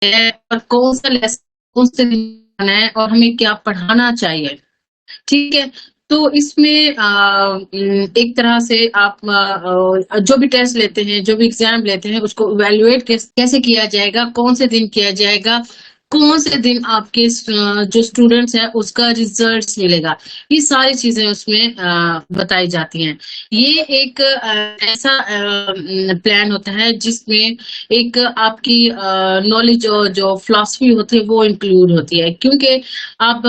है और कौन सा लेसन कौन से दिन पढ़ाना है और हमें क्या पढ़ाना चाहिए। ठीक है। तो इसमें एक तरह से आप जो भी टेस्ट लेते हैं, जो भी एग्जाम लेते हैं, उसको इवेल्युएट कैसे किया जाएगा, कौन से दिन किया जाएगा, कौन से दिन आपके जो स्टूडेंट्स हैं उसका रिजल्ट मिलेगा, ये सारी चीजें उसमें बताई जाती हैं। ये एक ऐसा प्लान होता है जिसमें एक आपकी नॉलेज और जो फिलॉसफी होती है वो इंक्लूड होती है, क्योंकि आप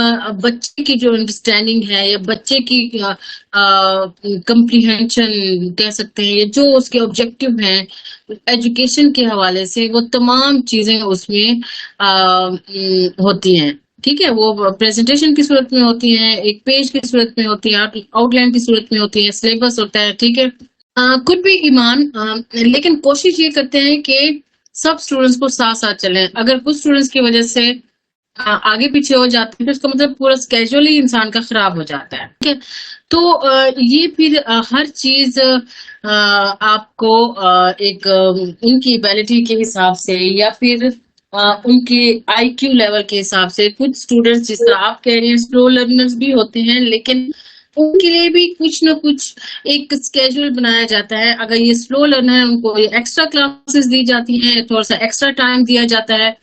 बच्चे की जो अंडरस्टैंडिंग है या बच्चे की कंप्रीहेंशन कह सकते हैं, या जो उसके ऑब्जेक्टिव हैं एजुकेशन के हवाले से, वो तमाम चीजें उसमें होती हैं। ठीक है, वो प्रेजेंटेशन की सूरत में होती हैं, एक पेज की सूरत में होती है, आउटलाइन की सूरत में होती है, सिलेबस होता है। ठीक है। कुछ भी ईमान, लेकिन कोशिश ये करते हैं कि सब स्टूडेंट्स को साथ साथ चलें। अगर कुछ स्टूडेंट्स की वजह से आगे पीछे हो जाते हैं तो इसका मतलब पूरा स्केड्यूल ही इंसान का खराब हो जाता है। ठीक है। तो ये फिर हर चीज आपको एक उनकी एबिलिटी के हिसाब से या फिर उनके आईक्यू लेवल के हिसाब से, कुछ स्टूडेंट्स जिस तरह आप कह रहे हैं स्लो लर्नर्स भी होते हैं, लेकिन उनके लिए भी कुछ ना कुछ एक स्केड्यूल बनाया जाता है। अगर ये स्लो लर्नर है उनको ये एक्स्ट्रा क्लासेस दी जाती हैं, थोड़ा सा एक्स्ट्रा टाइम दिया जाता है,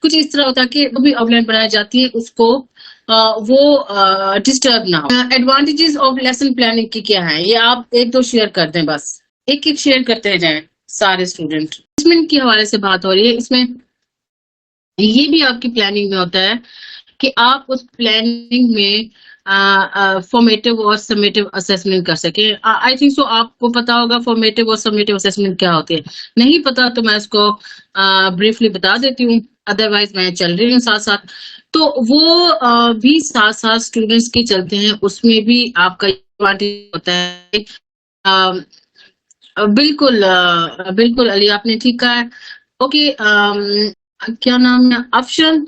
कुछ इस तरह होता है कि वो भी आउटलाइन बनाई जाती है, उसको वो डिस्टर्ब ना हो। एडवांटेजेस ऑफ लेसन प्लानिंग की क्या है, ये आप एक दो शेयर कर दें, बस एक एक शेयर करते जाएं सारे स्टूडेंट। प्लेसमेंट के हवाले से बात हो रही है, इसमें ये भी आपकी प्लानिंग में होता है कि आप उस प्लानिंग में फॉर्मेटिव और समेटिव असेसमेंट कर सके। आई थिंक सो आपको पता होगा फॉर्मेटिव और समेटिव असेसमेंट क्या होती है। नहीं पता तो मैं इसको ब्रीफली बता देती हूँ, अदरवाइज मैं चल रही हूँ साथ साथ। तो वो भी साथ साथ स्टूडेंट्स के चलते हैं, उसमें भी आपका एडवांटेज होता है। बिल्कुल बिल्कुल अली, आपने ठीक कहा है। ओके, क्या नाम है ऑप्शन,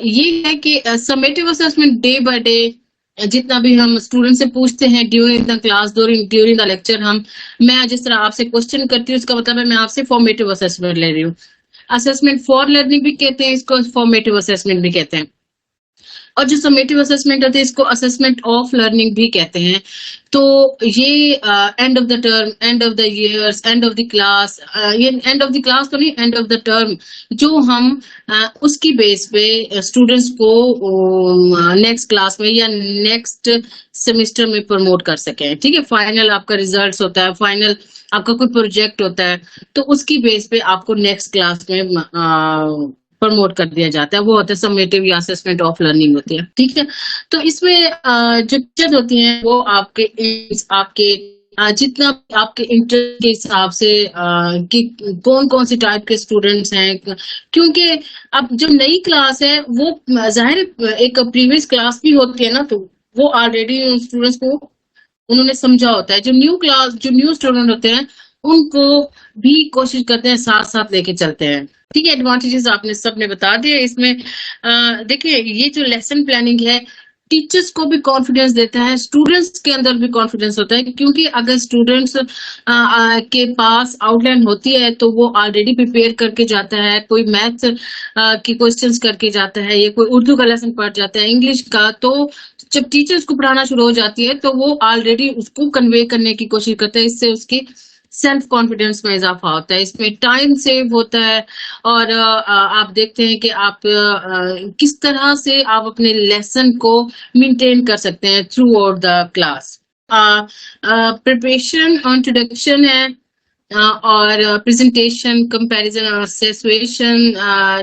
ये है कि summative assessment day by day जितना भी हम स्टूडेंट से पूछते हैं during the class, during the lecture, मैं जिस तरह आपसे क्वेश्चन करती हूँ, इसका मतलब है मैं आपसे फॉर्मेटिव असेसमेंट ले रही हूँ। असेसमेंट फॉर लर्निंग भी कहते हैं इसको, फॉर्मेटिव असेसमेंट भी कहते हैं। और जो समेटिव असेसमेंट होती है इसको असेसमेंट ऑफ लर्निंग भी कहते हैं। तो ये end of the term, end of the years, end of the class, ये एंड ऑफ द क्लास तो नहीं, एंड ऑफ द टर्म, जो हम उसकी बेस पे स्टूडेंट्स को नेक्स्ट क्लास में या नेक्स्ट सेमेस्टर में प्रमोट कर सकें। ठीक है, फाइनल आपका रिजल्ट्स होता है, फाइनल आपका कोई प्रोजेक्ट होता है, तो उसकी बेस पे आपको नेक्स्ट क्लास में प्रमोट कर दिया जाता है, वो होता है समेटिव या असेसमेंट ऑफ लर्निंग होती है। ठीक है। तो इसमें जो टीचर होती हैं वो आपके जितना आपके इंटरेस्ट के हिसाब से कि कौन कौन से टाइप के स्टूडेंट्स हैं, क्योंकि अब जो नई क्लास है वो जाहिर एक प्रीवियस क्लास भी होती है ना, तो वो ऑलरेडी स्टूडेंट्स को उन्होंने समझा होता है। जो न्यू स्टूडेंट होते हैं उनको भी कोशिश करते हैं साथ साथ लेके चलते हैं। ठीक है, एडवांटेजेस आपने सबने बता दिए। इसमें देखिए ये जो लेसन प्लानिंग है टीचर्स को भी कॉन्फिडेंस देता है, स्टूडेंट्स के अंदर भी कॉन्फिडेंस होता है, क्योंकि अगर स्टूडेंट्स के पास आउटलाइन होती है तो वो ऑलरेडी प्रिपेयर करके जाता है, कोई मैथ्स के क्वेश्चंस करके जाता है, या कोई उर्दू का लेसन पढ़ जाता है, इंग्लिश का, तो जब टीचर उसको पढ़ाना शुरू हो जाती है तो वो ऑलरेडी उसको कन्वे करने की कोशिश करता है, इससे उसकी सेल्फ कॉन्फिडेंस में इजाफा होता है, इसमें टाइम सेव होता है। और आप देखते हैं कि आप किस तरह से आप अपने लेसन को मेंटेन कर सकते हैं throughout the class. Preparation, introduction है, और प्रेजेंटेशन, कंपैरिजन और situation.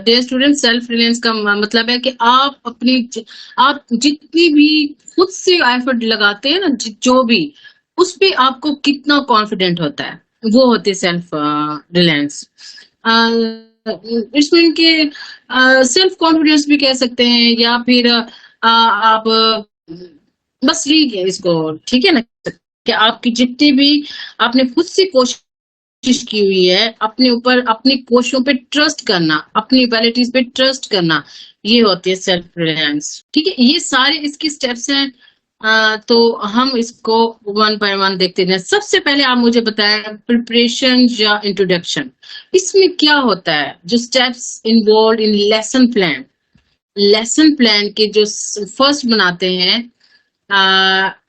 Dear student, self reliance का मतलब है कि आप जितनी भी खुद से एफर्ट लगाते हैं ना, जो भी उस पे आपको कितना कॉन्फिडेंट होता है, वो होती है सेल्फ रिलायंस। इसमें के सेल्फ कॉन्फिडेंस भी कह सकते हैं, या फिर आप बस लीजिए इसको, ठीक है ना, कि आपकी जितनी भी आपने खुद से कोशिश की हुई है, अपने ऊपर अपनी कोशिशों पे ट्रस्ट करना, अपनी एबिलिटीज पे ट्रस्ट करना, ये होती है सेल्फ रिलायंस। ठीक है, ये सारे इसके स्टेप्स हैं। तो हम इसको वन बाय वन देखते हैं। सबसे पहले आप मुझे बताएं प्रिपरेशन या इंट्रोडक्शन, इसमें क्या होता है? जो steps involve in lesson plan, lesson plan के जो फर्स्ट बनाते हैं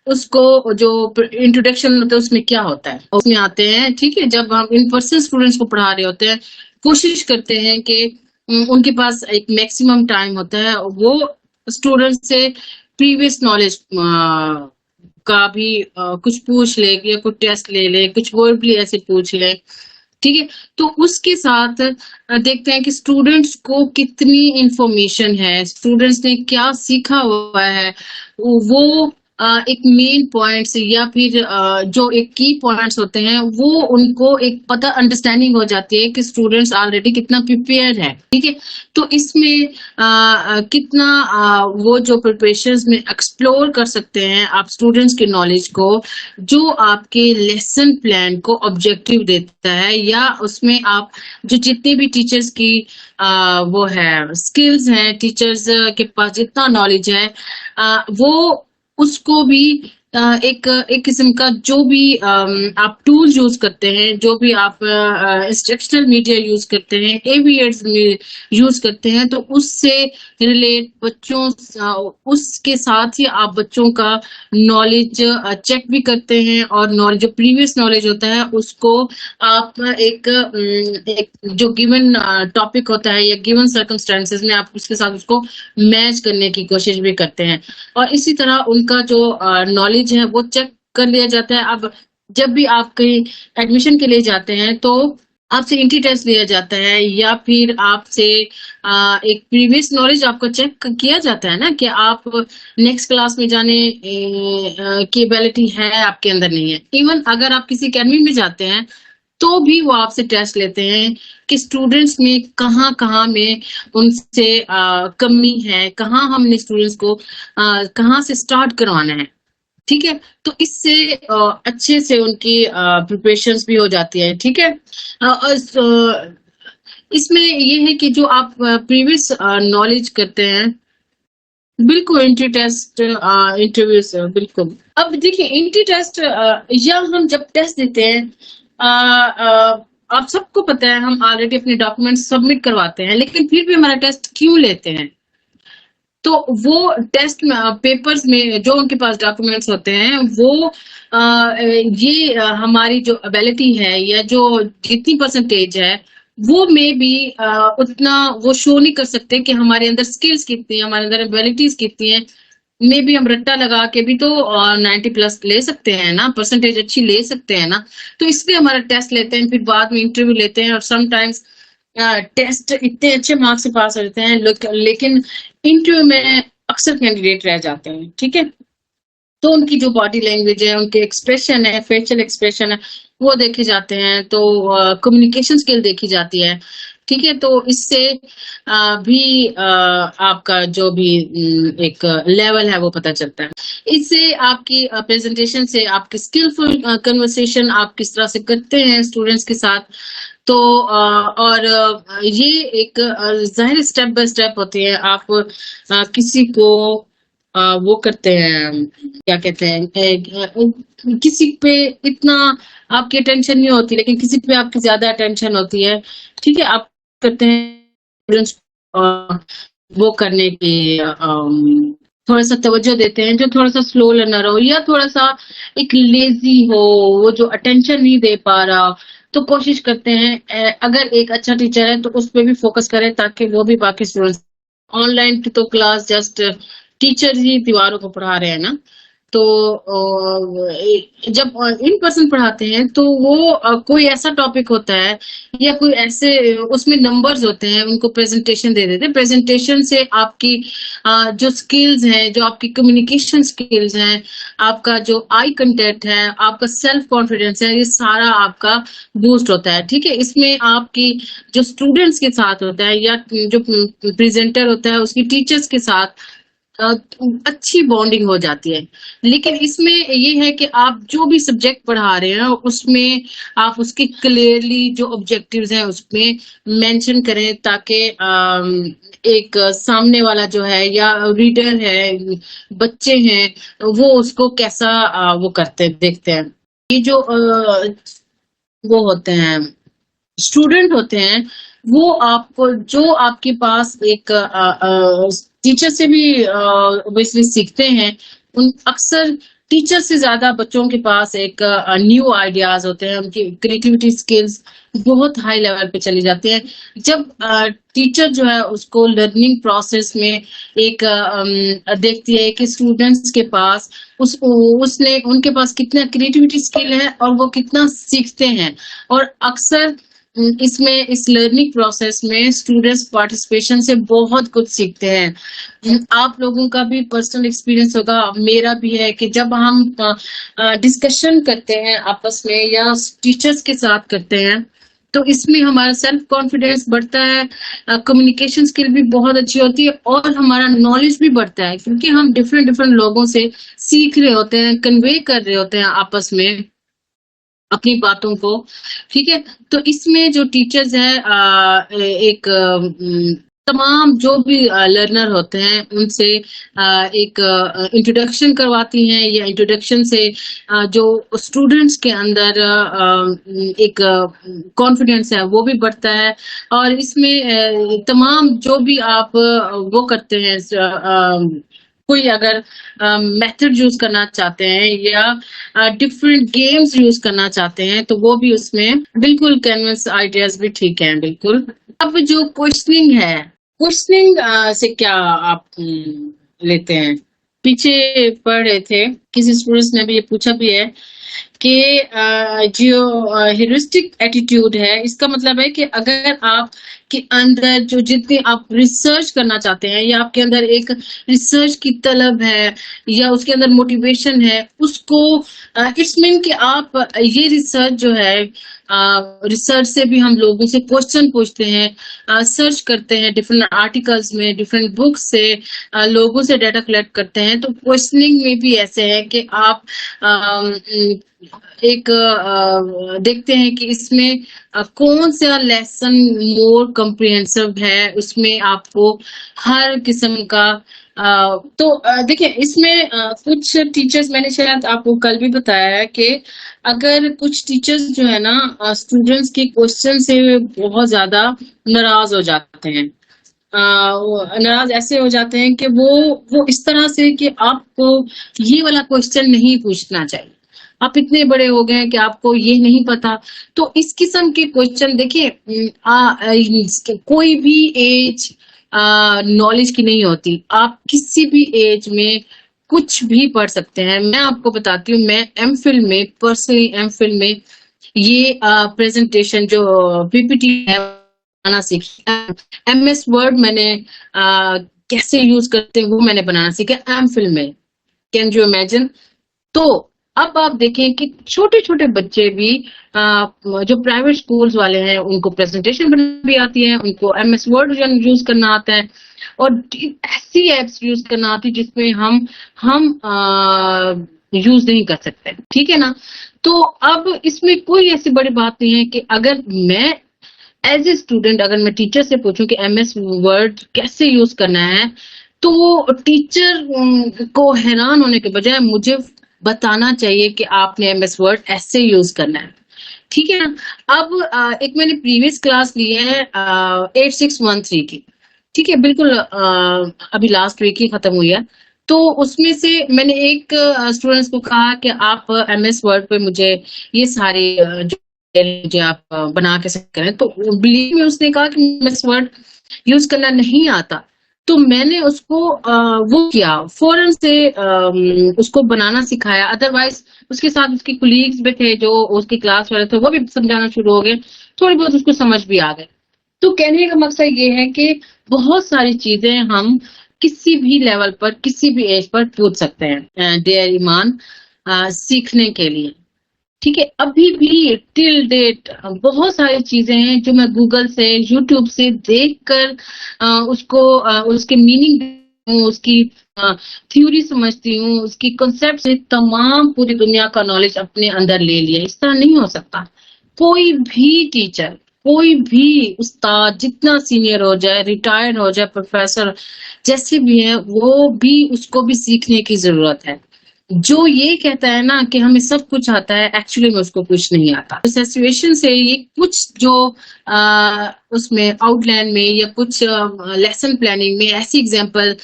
उसको जो इंट्रोडक्शन होता है उसमें क्या होता है, उसमें आते हैं, ठीक है, जब हम इन पर्सन स्टूडेंट्स को पढ़ा रहे होते हैं, कोशिश करते हैं कि उनके पास एक मैक्सिमम टाइम होता है, वो स्टूडेंट से प्रीवियस नॉलेज का भी कुछ पूछ ले या कुछ टेस्ट ले ले, कुछ वर्बली ऐसे पूछ ले, ठीक है। तो उसके साथ देखते हैं कि स्टूडेंट्स को कितनी इंफॉर्मेशन है, स्टूडेंट्स ने क्या सीखा हुआ है, वो एक मेन पॉइंट्स या फिर जो एक की पॉइंट्स होते हैं वो उनको एक पता अंडरस्टैंडिंग हो जाती है कि स्टूडेंट्स ऑलरेडी कितना प्रिपेयर है, ठीक है। तो इसमें कितना वो जो प्रिपरेशंस में एक्सप्लोर कर सकते हैं आप स्टूडेंट्स के नॉलेज को, जो आपके लेसन प्लान को ऑब्जेक्टिव देता है, या उसमें आप जो जितने भी टीचर्स की वो है स्किल्स हैं, टीचर्स के पास जितना नॉलेज है वो उसको भी एक एक किस्म का जो भी आप टूल यूज करते हैं, जो भी आप इंस्ट्रक्शनल मीडिया यूज करते हैं, एवीएड्स में यूज करते हैं, तो उससे रिलेट बच्चों उसके साथ ही आप बच्चों का नॉलेज चेक भी करते हैं, और नॉलेज जो प्रीवियस नॉलेज होता है उसको आप एक जो गिवन टॉपिक होता है या गिवन सर्कमस्टेंसेस में आप उसके साथ उसको मैच करने की कोशिश भी करते हैं, और इसी तरह उनका जो नॉलेज है वो चेक कर लिया जाता है। अब जब भी आप कहीं एडमिशन के लिए जाते हैं तो आपसे एंट्री टेस्ट लिया जाता है, या फिर आपसे एक प्रीवियस नॉलेज आपको चेक किया जाता है ना, कि आप नेक्स्ट क्लास में जाने की एबिलिटी है आपके अंदर, नहीं है। इवन अगर आप किसी अकेडमी में जाते हैं तो भी वो आपसे टेस्ट लेते हैं कि स्टूडेंट्स में कहाँ कहाँ में उनसे कमी है, कहाँ हमने स्टूडेंट्स को कहाँ से स्टार्ट करवाना है, ठीक है। तो इससे अच्छे से उनकी प्रिपरेशंस भी हो जाती है, ठीक है। इसमें ये है कि जो आप प्रीवियस नॉलेज करते हैं, बिल्कुल एंट्री टेस्ट इंटरव्यूज, बिल्कुल। अब देखिए एंट्री टेस्ट या हम जब टेस्ट देते हैं, आप सबको पता है हम ऑलरेडी अपने डॉक्यूमेंट सबमिट करवाते हैं, लेकिन फिर भी हमारा टेस्ट क्यों लेते हैं? तो वो टेस्ट में पेपर्स में जो उनके पास डॉक्यूमेंट्स होते हैं वो ये हमारी जो एबिलिटी है या जो जितनी परसेंटेज है वो में भी उतना वो शो नहीं कर सकते कि हमारे अंदर स्किल्स कितनी है, हमारे अंदर एबिलिटीज कितनी है। मे भी हम रट्टा लगा के भी तो 90+ ले सकते हैं ना, परसेंटेज अच्छी ले सकते हैं ना। तो इसलिए हमारा टेस्ट लेते हैं, फिर बाद में इंटरव्यू लेते हैं, और समटाइम्स टेस्ट इतने अच्छे मार्क्स से पास होते हैं लेकिन इंटरव्यू में अक्सर कैंडिडेट रह जाते हैं, ठीक है। तो उनकी जो बॉडी लैंग्वेज है, उनके एक्सप्रेशन है, फेशियल एक्सप्रेशन है, वो देखे जाते हैं, तो कम्युनिकेशन स्किल देखी जाती है, ठीक है। तो इससे भी आपका जो भी एक लेवल है वो पता चलता है। इससे आपकी प्रेजेंटेशन से आपकी स्किलफुल कन्वर्सेशन आप किस तरह से करते हैं स्टूडेंट्स के साथ, तो और ये एक जाहिर स्टेप बाय स्टेप होती है। आप किसी को वो करते हैं, क्या कहते हैं, किसी पे इतना आपकी अटेंशन नहीं होती, लेकिन किसी पे आपकी ज्यादा अटेंशन होती है, ठीक है। आप करते हैं वो करने की थोड़ा सा तवज्जो देते हैं, जो थोड़ा सा स्लो लर्नर हो या थोड़ा सा एक लेजी हो, वो जो अटेंशन नहीं दे पा रहा, तो कोशिश करते हैं अगर एक अच्छा टीचर है तो उस पर भी फोकस करें, ताकि वो भी बाकी स्टूडेंट्स, ऑनलाइन तो क्लास जस्ट टीचर ही दीवारों को पढ़ा रहे हैं ना, तो जब इन पर्सन पढ़ाते हैं तो वो कोई ऐसा टॉपिक होता है या कोई ऐसे उसमें नंबर्स होते हैं, उनको प्रेजेंटेशन दे देते हैं। प्रेजेंटेशन से आपकी जो स्किल्स हैं, जो आपकी कम्युनिकेशन स्किल्स हैं, आपका जो आई कांटेक्ट है, आपका सेल्फ कॉन्फिडेंस है, ये सारा आपका बूस्ट होता है, ठीक है। इसमें आपकी जो स्टूडेंट्स के साथ होता है या जो प्रेजेंटर होता है उसकी टीचर्स के साथ अच्छी बॉन्डिंग हो जाती है। लेकिन इसमें ये है कि आप जो भी सब्जेक्ट पढ़ा रहे हैं उसमें आप उसके क्लियरली जो ऑब्जेक्टिव्स हैं उसमें मेंशन करें, ताकि एक सामने वाला जो है या रीडर है, बच्चे हैं, वो उसको कैसा वो करते देखते हैं। ये जो वो होते हैं, स्टूडेंट होते हैं, वो आपको जो आपके पास एक टीचर से भी ऑब्वियसली सीखते हैं। उन अक्सर टीचर से ज्यादा बच्चों के पास एक न्यू आइडियाज होते हैं, उनकी क्रिएटिविटी स्किल्स बहुत हाई लेवल पे चली जाती हैं। जब टीचर जो है उसको लर्निंग प्रोसेस में एक देखती है कि स्टूडेंट्स के पास उसने उनके पास कितना क्रिएटिविटी स्किल है और वो कितना सीखते हैं। और अक्सर इसमें इस लर्निंग प्रोसेस में स्टूडेंट्स पार्टिसिपेशन से बहुत कुछ सीखते हैं। आप लोगों का भी पर्सनल एक्सपीरियंस होगा, मेरा भी है, कि जब हम डिस्कशन करते हैं आपस में या टीचर्स के साथ करते हैं तो इसमें हमारा सेल्फ कॉन्फिडेंस बढ़ता है, कम्युनिकेशन स्किल भी बहुत अच्छी होती है और हमारा नॉलेज भी बढ़ता है, क्योंकि हम डिफरेंट डिफरेंट लोगों से सीख रहे होते हैं, कन्वे कर रहे होते हैं आपस में अपनी बातों को। ठीक है, तो इसमें जो टीचर्स हैं एक तमाम जो भी लर्नर होते हैं उनसे एक इंट्रोडक्शन करवाती हैं, या इंट्रोडक्शन से जो स्टूडेंट्स के अंदर एक कॉन्फिडेंस है वो भी बढ़ता है। और इसमें तमाम जो भी आप वो करते हैं, कोई अगर मेथड यूज करना चाहते हैं या डिफरेंट गेम्स यूज करना चाहते हैं तो वो भी उसमें बिल्कुल कैनवस आइडियाज भी ठीक है बिल्कुल। अब जो क्वेश्चनिंग है, क्वेश्चनिंग से क्या आप लेते हैं? पीछे पढ़ रहे थे, किसी स्टूडेंट्स ने भी ये पूछा भी है कि जो ह्यूरिस्टिक एटीट्यूड है, इसका मतलब है कि अगर आप के अंदर जो जितनी आप रिसर्च करना चाहते हैं या आपके अंदर एक रिसर्च की तलब है या उसके अंदर मोटिवेशन है, उसको इट्स मीन कि आप ये रिसर्च जो है, रिसर्च से भी हम लोगों से क्वेश्चन पूछते हैं, सर्च करते हैं डिफरेंट आर्टिकल्स में, डिफरेंट बुक्स से, लोगों से डाटा कलेक्ट करते हैं। तो क्वेश्चनिंग में भी ऐसे है कि आप एक देखते हैं कि इसमें कौन सा लेसन मोर कॉम्प्रिहेंसिव है, उसमें आपको हर किस्म का तो देखिए इसमें कुछ टीचर्स, मैंने शायद आपको कल भी बताया है कि अगर कुछ टीचर्स जो है ना स्टूडेंट्स के क्वेश्चन से बहुत ज्यादा नाराज हो जाते हैं, नाराज ऐसे हो जाते हैं कि वो इस तरह से कि आपको ये वाला क्वेश्चन नहीं पूछना चाहिए, आप इतने बड़े हो गए हैं कि आपको ये नहीं पता। तो इस किस्म के क्वेश्चन देखिए, कोई भी एज नॉलेज की नहीं होती, आप किसी भी एज में कुछ भी पढ़ सकते हैं। मैं आपको बताती हूँ, मैं एमफिल में, पर्सनली एमफिल में ये प्रेजेंटेशन जो पीपीटी है बनाना सीखी, एमएस वर्ड मैंने कैसे यूज करते हैं वो मैंने बनाना सीखा एमफिल में। Can you imagine? तो अब आप देखें कि छोटे छोटे बच्चे भी जो प्राइवेट स्कूल्स वाले हैं उनको प्रेजेंटेशन बनानी भी आती है, उनको एमएस वर्ड यूज करना आता है और ऐसी एप्स यूज करना आती है जिसमें हम यूज नहीं कर सकते। ठीक है ना? तो अब इसमें कोई ऐसी बड़ी बात नहीं है कि अगर मैं एज ए स्टूडेंट अगर मैं टीचर से पूछूं कि एमएस वर्ड कैसे यूज करना है, तो टीचर को हैरान होने के बजाय मुझे बताना चाहिए कि आपने एमएस वर्ड ऐसे यूज करना है। ठीक है ना? अब एक मैंने प्रीवियस क्लास ली है 8613 की, ठीक है, बिल्कुल अभी लास्ट वीक ही खत्म हुई है। तो उसमें से मैंने एक स्टूडेंट्स को कहा कि आप एमएस वर्ड पे मुझे ये सारे जो मुझे आप बना के सेंड करें, तो बिलीव में उसने कहा कि एमएस वर्ड यूज करना नहीं आता। तो मैंने उसको वो किया, फौरन से उसको बनाना सिखाया। अदरवाइज उसके साथ उसके कुलीग्स भी थे जो उसकी क्लास वाले थे, वो भी समझाना शुरू हो गए, थोड़ी बहुत उसको समझ भी आ गए। तो कहने का मकसद ये है कि बहुत सारी चीजें हम किसी भी लेवल पर किसी भी एज पर पूछ सकते हैं डेयर ईमान सीखने के लिए। ठीक है, अभी भी टिल डेट बहुत सारी चीजें हैं जो मैं गूगल से, यूट्यूब से देखकर उसको उसके मीनिंग हूँ, उसकी थ्योरी समझती हूँ, उसकी कॉन्सेप्ट से तमाम पूरी दुनिया का नॉलेज अपने अंदर ले लिया। इस तरह नहीं हो सकता। कोई भी टीचर, कोई भी उस्ताद जितना सीनियर हो जाए, रिटायर्ड हो जाए, प्रोफेसर जैसे भी है, वो भी उसको भी सीखने की जरूरत है। जो ये कहता है ना कि हमें सब कुछ आता है, एक्चुअली में उसको कुछ नहीं आता। इस सिचुएशन से ये कुछ जो उसमें आउटलाइन में या कुछ लेसन प्लानिंग में ऐसी एग्जांपल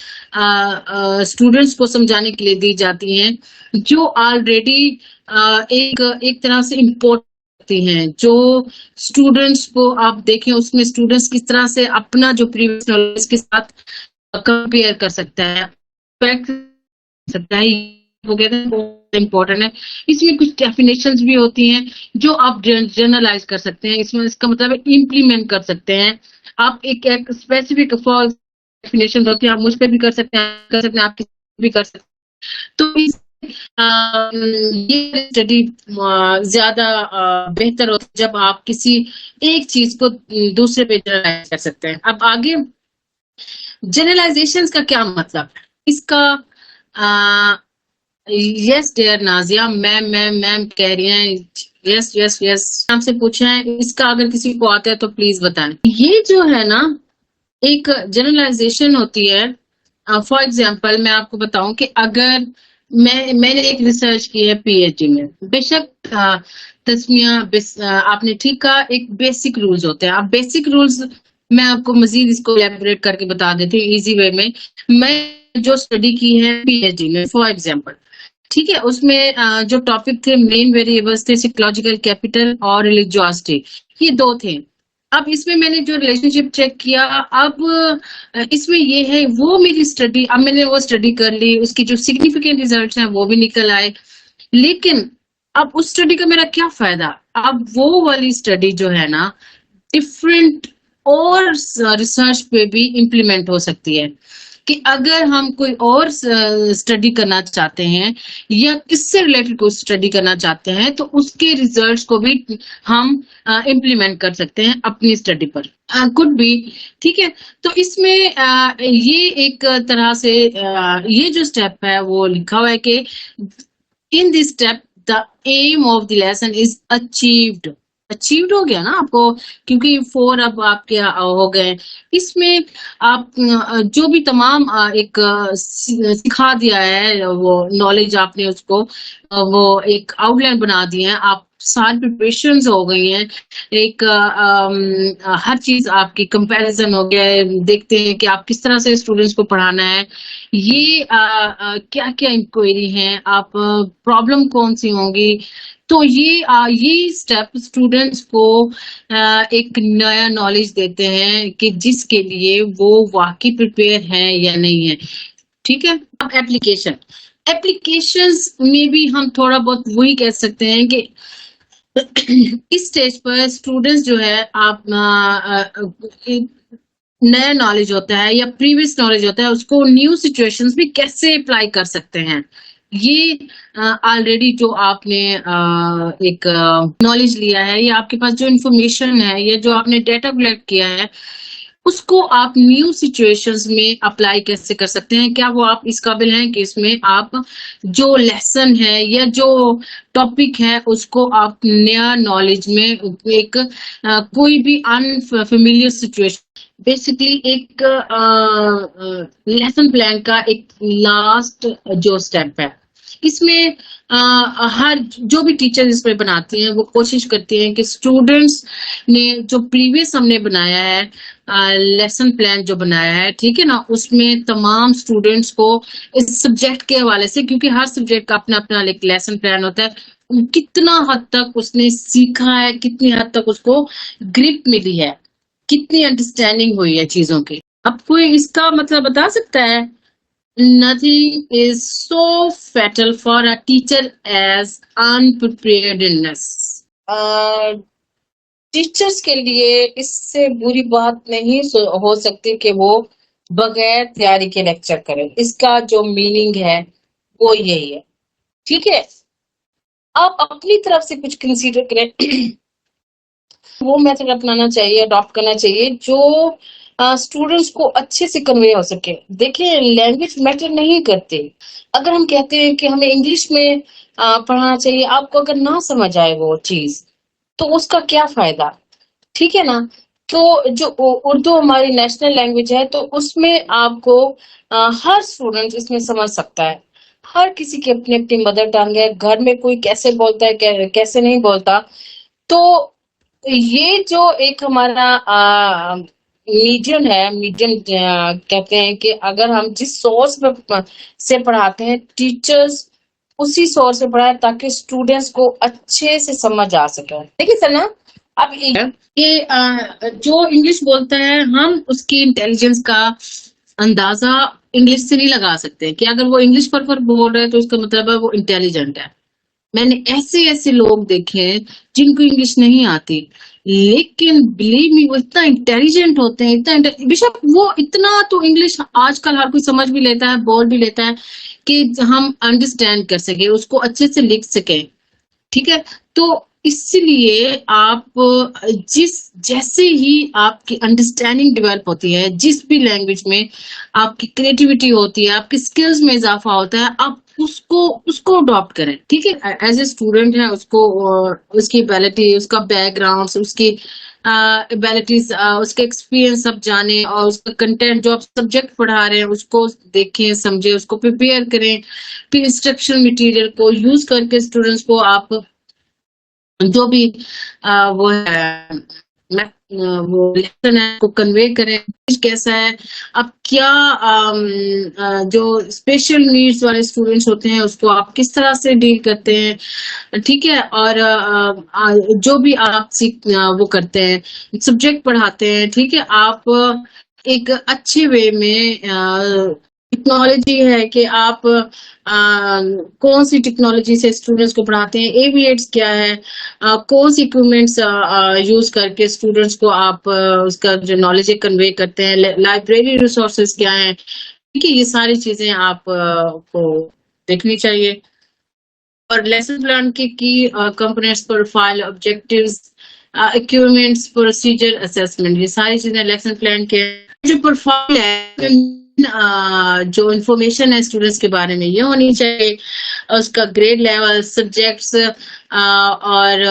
स्टूडेंट्स को समझाने के लिए दी जाती हैं जो ऑलरेडी एक एक तरह से इम्पोर्ट होती हैं। जो स्टूडेंट्स को आप देखें, उसमें स्टूडेंट्स किस तरह से अपना जो प्रीवियस नॉलेज के साथ कंपेयर कर सकता है, सकता है, वो कहते हैं बहुत इम्पोर्टेंट है। इसमें कुछ डेफिनेशंस भी होती हैं जो आप जनरलाइज कर सकते हैं। इसमें इसका मतलब है इम्प्लीमेंट कर सकते हैं। आप एक स्पेसिफिक फॉर डेफिनेशन होती है, आप मुझ पे भी कर सकते हैं, आप किसी पे भी कर सकते हैं। तो इस ये स्टडी ज्यादा बेहतर होती है जब आप किसी एक चीज को दूसरे पे जनरलाइज कर सकते हैं। अब आगे जनरलाइजेशन का क्या मतलब है इसका? यस डियर नाजिया, मैम कह रही हैं। यस यस यस, आपसे पूछा है, इसका अगर किसी को आता है तो प्लीज बताएं। ये जो है ना, एक जनरलाइजेशन होती है। फॉर एग्जांपल मैं आपको बताऊं कि अगर मैंने एक रिसर्च की है पीएचडी में, बेशक तस्मिया आपने ठीक कहा, एक बेसिक रूल्स होते हैं। आप बेसिक रूल्स मैं आपको मजीद इसको एलेबोरेट करके बता देती हूँ इजी वे में। मैं जो स्टडी की है पीएचडी में, फॉर एग्जांपल, ठीक है, उसमें जो टॉपिक थे, मेन वेरिएबल्स थे साइकोलॉजिकल कैपिटल और रिलीजियोसिटी, ये दो थे। अब इसमें मैंने जो रिलेशनशिप चेक किया, अब इसमें ये है वो मेरी स्टडी, अब मैंने वो स्टडी कर ली, उसकी जो सिग्निफिकेंट रिजल्ट्स हैं वो भी निकल आए। लेकिन अब उस स्टडी का मेरा क्या फायदा? अब वो वाली स्टडी जो है ना, डिफरेंट और रिसर्च पे भी इम्प्लीमेंट हो सकती है। कि अगर हम कोई और स्टडी करना चाहते हैं या किससे रिलेटेड कोई स्टडी करना चाहते हैं, तो उसके रिजल्ट्स को भी हम इम्प्लीमेंट कर सकते हैं अपनी स्टडी पर। कुड बी, ठीक है। तो इसमें ये एक तरह से ये जो स्टेप है वो लिखा हुआ है कि in this step the aim of the lesson is achieved हो गया ना आपको, क्योंकि 4 अब आपके हो गए। इसमें आप जो भी तमाम एक सिखा दिया है, वो नॉलेज आपने उसको वो एक आउटलाइन बना दी है, आप सारी प्रिपरेशन हो गई हैं। एक हर चीज आपकी कंपैरिजन हो गया है, देखते हैं कि आप किस तरह से स्टूडेंट्स को पढ़ाना है, ये क्या क्या इंक्वायरी है, आप प्रॉब्लम कौन सी होंगी। तो ये स्टेप स्टूडेंट्स को एक नया नॉलेज देते हैं कि जिसके लिए वो वाकई प्रिपेयर हैं या नहीं है, ठीक है। अब एप्लीकेशंस में भी हम थोड़ा बहुत वही कह सकते हैं कि इस स्टेज पर स्टूडेंट्स जो है, आप नया नॉलेज होता है या प्रीवियस नॉलेज होता है, उसको न्यू सिचुएशंस में कैसे अप्लाई कर सकते हैं। ये ऑलरेडी जो आपने एक नॉलेज लिया है या आपके पास जो इंफॉर्मेशन है या जो आपने डेटा कलेक्ट किया है, उसको आप न्यू सिचुएशंस में अप्लाई कैसे कर सकते हैं। क्या वो आप इस काबिल हैं कि इसमें आप जो लेसन है या जो टॉपिक है उसको आप नया नॉलेज में एक कोई भी अनफेमिलियर सिचुएशन, बेसिकली एक लेसन प्लान का एक लास्ट जो स्टेप है, इसमें हर जो भी टीचर इसमें बनाती हैं वो कोशिश करती हैं कि स्टूडेंट्स ने जो प्रीवियस हमने बनाया है लेसन प्लान जो बनाया है, ठीक है ना, उसमें तमाम स्टूडेंट्स को इस सब्जेक्ट के हवाले से, क्योंकि हर सब्जेक्ट का अपना अपना एक लेसन प्लान होता है, कितना हद तक उसने सीखा है, कितनी हद तक उसको ग्रिप मिली है, कितनी अंडरस्टैंडिंग हुई है चीजों की। अब कोई इसका मतलब बता सकता है? Nothing is so fatal for a teacher as unpreparedness. Teachers के लिए इससे बुरी बात नहीं हो सकती कि वो बगैर तैयारी के लेक्चर करें। इसका जो मीनिंग है वो यही है, ठीक है। आप अपनी तरफ से कुछ कंसीडर करें, वो मेथड अपनाना चाहिए, अडॉप्ट करना चाहिए जो स्टूडेंट्स को अच्छे से कन्वे हो सके। देखिए, लैंग्वेज मैटर नहीं करती। अगर हम कहते हैं कि हमें इंग्लिश में पढ़ाना चाहिए, आपको अगर ना समझ आए वो चीज, तो उसका क्या फायदा? ठीक है ना? तो जो उर्दू हमारी नेशनल लैंग्वेज है, तो उसमें आपको हर स्टूडेंट इसमें समझ सकता है। हर किसी की अपनी अपनी मदर टंग है, घर में कोई कैसे बोलता है, कैसे नहीं बोलता। तो ये जो एक हमारा मीडियम है, मीडियम कहते हैं कि अगर हम जिस सोर्स से पढ़ाते हैं, टीचर्स उसी सोर्स से पढ़ाए ताकि स्टूडेंट्स को अच्छे से समझ आ सके। देखिए सर ना, अब ये जो इंग्लिश बोलता है, हम उसकी इंटेलिजेंस का अंदाजा इंग्लिश से नहीं लगा सकते कि अगर वो इंग्लिश पर बोल रहा है तो उसका मतलब है वो इंटेलिजेंट है। मैंने ऐसे ऐसे लोग देखे हैं जिनको इंग्लिश नहीं आती, लेकिन बिलीव मी वो इतना इंटेलिजेंट होते हैं, बेशक वो इतना तो इंग्लिश आजकल हर कोई समझ भी लेता है, बोल भी लेता है कि हम अंडरस्टैंड कर सके, उसको अच्छे से लिख सके। ठीक है, तो इसलिए आप जिस जैसे ही आपकी अंडरस्टैंडिंग डेवलप होती है, जिस भी लैंग्वेज में आपकी क्रिएटिविटी होती है, आपकी स्किल्स में इजाफा होता है, आप उसको उसको अडॉप्ट करें। ठीक है, एज ए स्टूडेंट है उसको उसकी एबिलिटी, उसका बैकग्राउंड, उसकी एबिलिटीज, उसके एक्सपीरियंस सब जाने, और उसका कंटेंट जो आप सब्जेक्ट पढ़ा रहे हैं उसको देखें, समझे, उसको प्रिपेयर करें। फिर इंस्ट्रक्शन मटेरियल को यूज करके स्टूडेंट्स को आप जो भी वो है वो लेसन है को कन्वे करें, कैसा है। अब क्या जो स्पेशल नीड्स वाले स्टूडेंट्स होते हैं उसको आप किस तरह से डील करते हैं। ठीक है, और जो भी आप वो करते हैं, सब्जेक्ट पढ़ाते हैं, ठीक है, आप एक अच्छे वे में टेक्नोलॉजी है कि आप कौन सी टेक्नोलॉजी से स्टूडेंट्स को पढ़ाते हैं, एविएट्स क्या है, कौन सी इक्विपमेंट्स यूज करके स्टूडेंट्स को आप उसका जो नॉलेज है कन्वे करते हैं, लाइब्रेरी रिसोर्सेज क्या है। ठीक है, ये सारी चीजें आप को देखनी चाहिए। और लेसन प्लान की components, profile, objectives, equipments, procedure, assessment, ये सारी चीजें लेसन प्लान के। जो प्रोफाइल है, जो इंफॉर्मेशन है स्टूडेंट्स के बारे में, ये होनी चाहिए। उसका ग्रेड लेवल, सब्जेक्ट्स, और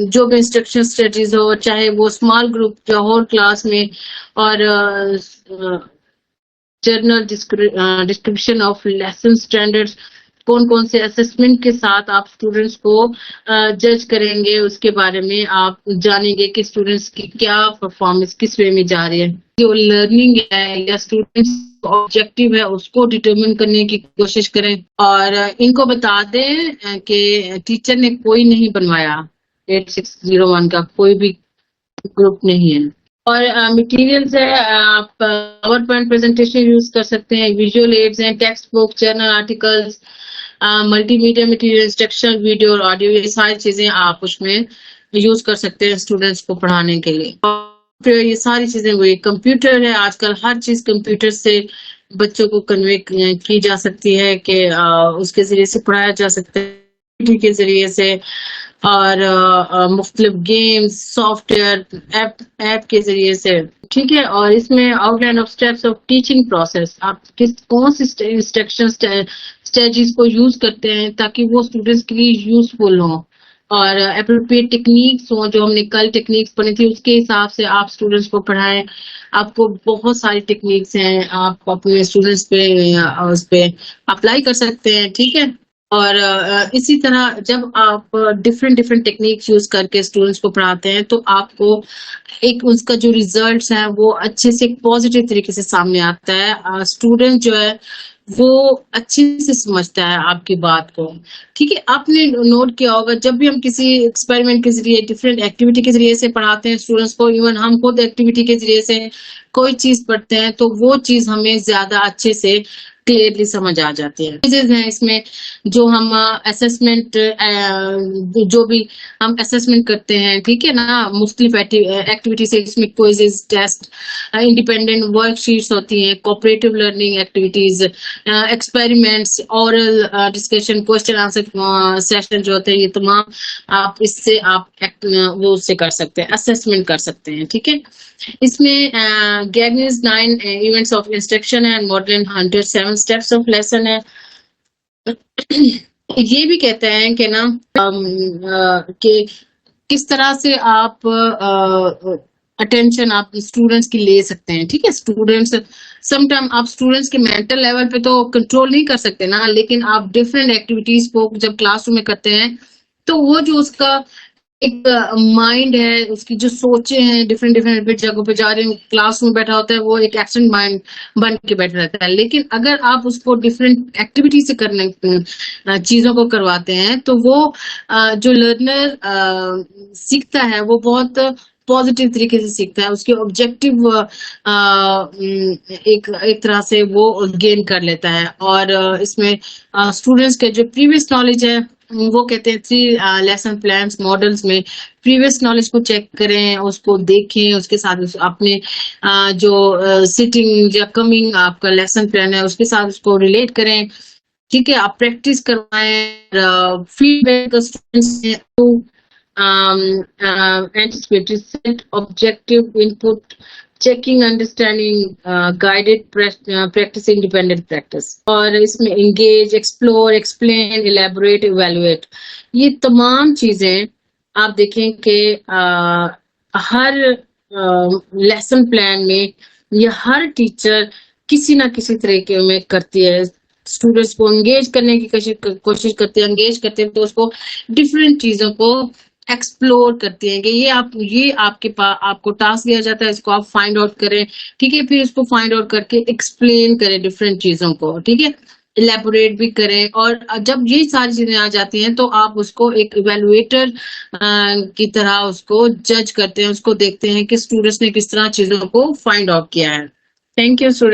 जो भी इंस्ट्रक्शन स्ट्रेटजीज हो, चाहे वो स्मॉल ग्रुप या होल क्लास में, और journal description of lesson standards, कौन कौन से असेसमेंट के साथ आप स्टूडेंट्स को जज करेंगे, उसके बारे में आप जानेंगे कि स्टूडेंट्स की क्या परफॉर्मेंस किस वे में जा रही है। जो लर्निंग है या स्टूडेंट्स ऑब्जेक्टिव है उसको डिटरमिन करने की कोशिश करें। और इनको बता दें कि टीचर ने कोई नहीं बनवाया, 8601 का कोई भी ग्रुप नहीं है। और मटेरियल्स है, आप पावर पॉइंट प्रेजेंटेशन यूज कर सकते हैं, विजुअल एड्स हैं, text book, journal articles, multimedia material, instruction, video और ऑडियो, ये सारी चीजें आप उसमें यूज कर सकते हैं स्टूडेंट्स को पढ़ाने के लिए। फिर ये सारी चीजें हुई, कंप्यूटर है, आजकल हर चीज कंप्यूटर से बच्चों को कन्वे की जा सकती है कि उसके जरिए से पढ़ाया जा सकता है, के जरिए से, और मुख्तलिफ गेम्स, सॉफ्टवेयर, ऐप के जरिए से। ठीक है, और इसमें outline of steps of teaching process, आप कौन सी इंस्ट्रक्शन स्ट्रेटजीज को यूज करते हैं ताकि वो स्टूडेंट्स के लिए यूजफुल हो, और एप्रोप्रिएट टेक्निक्स हो, जो हमने कल टेक्निक्स पढ़ी थी उसके हिसाब से आप स्टूडेंट्स को पढ़ाएं। आपको बहुत सारी टेक्निक्स हैं, आप अपने स्टूडेंट्स पे उस पे अप्लाई कर सकते हैं। ठीक है, और इसी तरह जब आप डिफरेंट टेक्निक्स यूज करके स्टूडेंट्स को पढ़ाते हैं तो आपको एक उसका जो रिजल्ट्स है वो अच्छे से पॉजिटिव तरीके से सामने आता है। स्टूडेंट जो है वो अच्छे से समझता है आपकी बात को। ठीक है, आपने नोट किया होगा जब भी हम किसी एक्सपेरिमेंट के जरिए, डिफरेंट एक्टिविटी के जरिए से पढ़ाते हैं स्टूडेंट्स को, इवन हम खुद एक्टिविटी के जरिए से कोई चीज पढ़ते हैं तो वो चीज हमें ज्यादा अच्छे से क्लियरली समझ आ जाती है। चीजें हैं इसमें जो हम असेसमेंट जो भी हम असेसमेंट करते हैं, ठीक है ना, मुख्तलिफ एक्टिविटीज है इसमें, क्विज़ेस, टेस्ट, इंडिपेंडेंट वर्कशीट्स होती हैं, cooperative learning activities, experiments, oral discussion, question answer session जो होते हैं, ये तमाम आप इससे आप वो उससे कर सकते हैं, असेसमेंट कर सकते हैं, ठीक है। इसमें गैगनीज 9 इवेंट्स ऑफ इंस्ट्रक्शन है, modern Hunter 7 steps of lesson है। ये भी कहते हैं कि ना कि किस तरह से आप अटेंशन आप स्टूडेंट्स की ले सकते हैं, ठीक है। स्टूडेंट्स समटाइम आप स्टूडेंट्स के मेंटल लेवल पे तो कंट्रोल नहीं कर सकते ना, लेकिन आप डिफरेंट एक्टिविटीज को जब क्लासरूम में करते हैं तो वो जो उसका एक माइंड है, उसकी जो सोचे हैं डिफरेंट डिफरेंट जगहों पे जा रहे हैं, क्लासरूम बैठा होता है, वो एक एब्सेंट माइंड बन के बैठा रहता है। लेकिन अगर आप उसको डिफरेंट एक्टिविटी से करने चीजों को करवाते हैं तो वो जो लर्नर सीखता है वो बहुत पॉजिटिव तरीके से सीखता है, उसके ऑब्जेक्टिव एक तरह से वो गेन कर लेता है। और इसमें स्टूडेंट्स के जो प्रीवियस नॉलेज है, वो कहते हैं 3 लेसन प्लान्स मॉडल्स में प्रीवियस नॉलेज को चेक करें, उसको देखें, उसके साथ अपने जो सिटिंग या कमिंग आपका लेसन प्लान है उसके साथ उसको रिलेट करें, ठीक है। आप प्रैक्टिस करवाएं, फीडबैक स्टूडेंट्स को anticipatory set objective input, checking understanding, guided practice, independent practice, और इसमें engage, explore, explain, elaborate, evaluate, ये तमाम चीजें आप देखें कि हर लेसन प्लान में ये हर टीचर किसी ना किसी तरीके में करती है, स्टूडेंट्स को एंगेज करने की कोशिश करते हैं, एंगेज करते हैं तो उसको डिफरेंट चीजों को एक्सप्लोर करती हैं कि ये आपके पास आपको टास्क दिया जाता है, इसको आप फाइंड आउट करें, ठीक है। फिर इसको फाइंड आउट करके एक्सप्लेन करें डिफरेंट चीजों को, ठीक है, इलेबोरेट भी करें। और जब ये सारी चीजें आ जाती हैं तो आप उसको एक इवेलुएटर की तरह उसको जज करते हैं, उसको देखते हैं कि स्टूडेंट्स ने किस तरह चीजों को फाइंड आउट किया है। Thank you student.